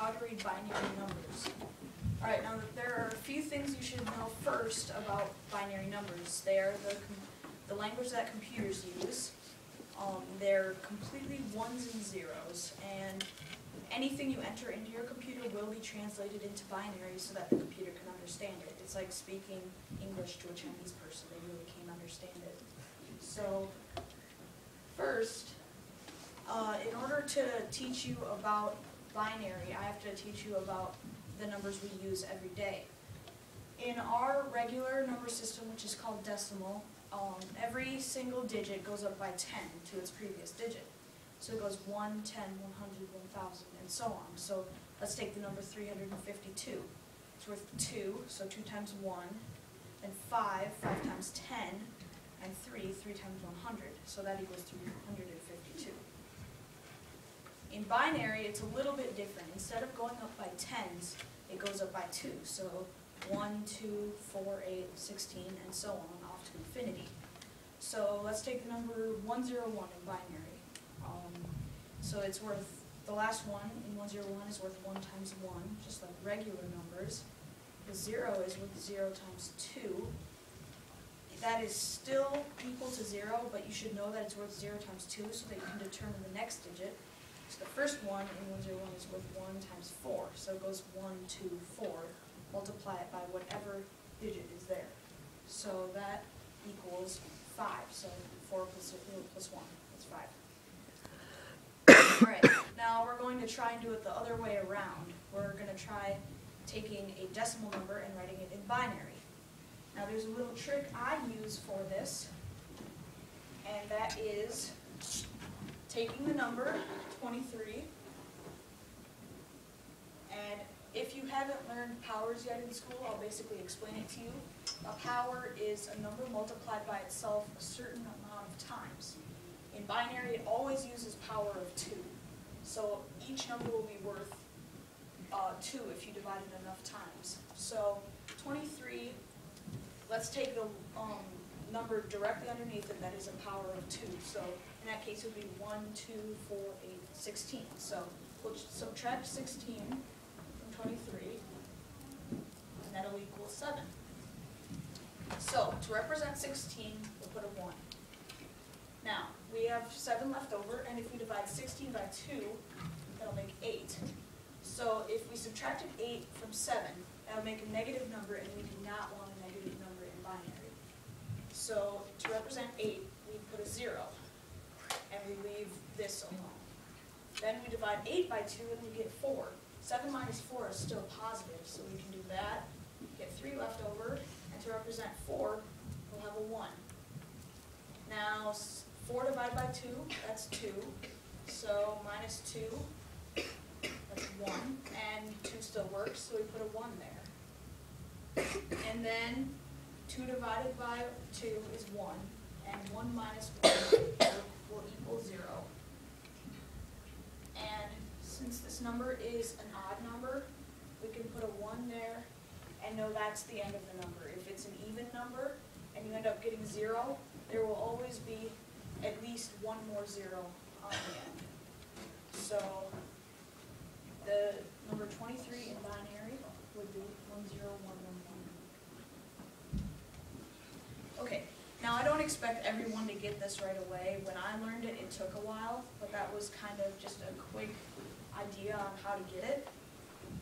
how to read binary numbers. Alright, now there are a few things you should know first about binary numbers. They are the language that computers use. They're completely ones and zeros, and anything you enter into your computer will be translated into binary so that the computer can understand it. It's like speaking English to a Chinese person. They really can't understand it. So, first, in order to teach you about binary, I have to teach you about the numbers we use every day. In our regular number system, which is called decimal, every single digit goes up by 10 to its previous digit. So it goes 1, 10, 100, 1,000, and so on. So let's take the number 352. It's worth 2, so 2 times 1, and 5, 5 times 10, and 3, 3 times 100. So that equals 352. In binary, it's a little bit different. Instead of going up by tens, it goes up by 2. So 1, 2, 4, 8, 16, and so on, off to infinity. So let's take the number 101 in binary. So it's worth, the last one in 101 is worth 1 times 1, just like regular numbers. The 0 is worth 0 times 2. That is still equal to 0, but you should know that it's worth 0 times 2 so that you can determine the next digit. So the first one in 101 is worth 1 times 4. So it goes 1, 2, 4. Multiply it by whatever digit is there. So that equals 5. So 4 plus 1, that's 5. Alright, now we're going to try and do it the other way around. We're going to try taking a decimal number and writing it in binary. Now there's a little trick I use for this, and that is taking the number 23, and if you haven't learned powers yet in school, I'll basically explain it to you. A power is a number multiplied by itself a certain amount of times. In binary, it always uses power of 2. So each number will be worth 2 if you divide it enough times. So 23, let's take the number directly underneath it that is a power of 2. So in that case, it would be 1, 2, 4, 8, 16. So we'll subtract 16 from 23, and that'll equal 7. So to represent 16, we'll put a 1. Now, we have 7 left over, and if we divide 16 by 2, that'll make 8. So if we subtracted 8 from 7, that'll make a negative number, and we do not want a negative number in binary. So to represent 8, we put a 0, and we leave this alone. Then we divide 8 by 2, and we get 4. 7 minus 4 is still positive, so we can do that, get 3 left over, and to represent 4, we'll have a 1. Now, 4 divided by 2, that's 2. So minus 2, that's 1. And 2 still works, so we put a 1 there. And then 2 divided by 2 is 1. And 1 minus 1 will equal 0. And since this number is an odd number, we can put a 1 there and know that's the end of the number. If it's an even number and you end up getting 0, there will always be at least one more 0 on the end. So the number 23 in binary would be 10111. Okay, now I don't expect everyone to get this right away. When I learned it, it took a while, but that was kind of just a quick idea on how to get it.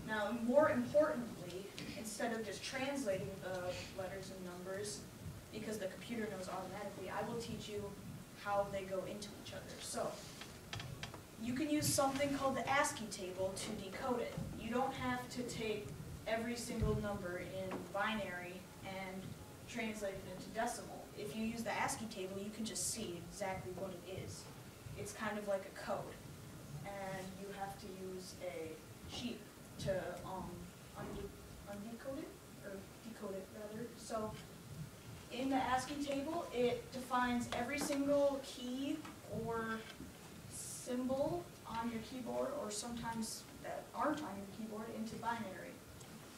Now, more importantly, instead of just translating the letters and numbers, because the computer knows automatically, I will teach you how they go into each other. So, you can use something called the ASCII table to decode it. You don't have to take every single number in binary and translate it into decimal. If you use the ASCII table, you can just see exactly what it is. It's kind of like a code, and you have to use a sheet to undecode it, or decode it rather. So in the ASCII table, it defines every single key or symbol on your keyboard, or sometimes that aren't on your keyboard, into binary.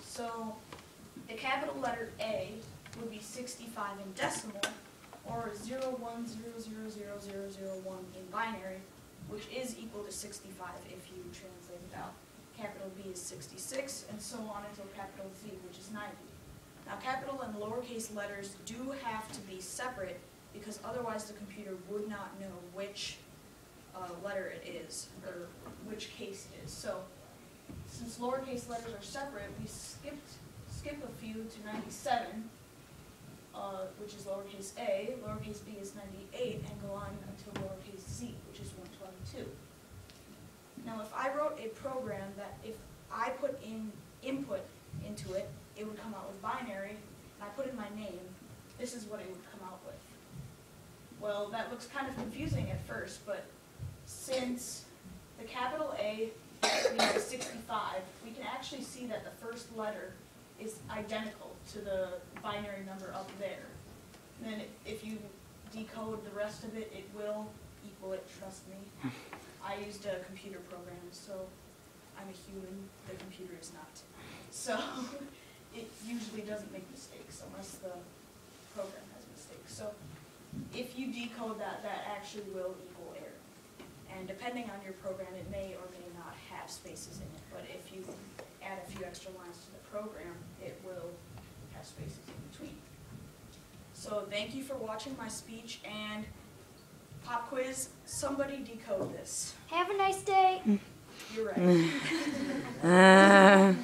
So the capital letter A would be 65 in decimal, or 01000001 in binary, which is equal to 65 if you translate it out. Capital capital B is 66, and so on until capital Z, which is 90. Now, capital and lowercase letters do have to be separate because otherwise the computer would not know which letter it is, or which case it is. So, since lowercase letters are separate, we skip a few to 97, which is lowercase a, lowercase b is 98, and go on until lowercase z, which is 122. Now, if I wrote a program that if I put in input into it, it would come out with binary, and I put in my name, this is what it would come out with. Well, that looks kind of confusing at first, but since the capital A is 65, we can actually see that the first letter is identical to the binary number up there. And then if you decode the rest of it, it will equal it, trust me. I used a computer program, so I'm a human, the computer is not. So it usually doesn't make mistakes unless the program has mistakes. So if you decode that, that actually will equal error. And depending on your program, it may or may not have spaces in it. But if you add a few extra lines to the program, it will have spaces in between. So thank you for watching my speech, and pop quiz, somebody decode this. Have a nice day. You're right.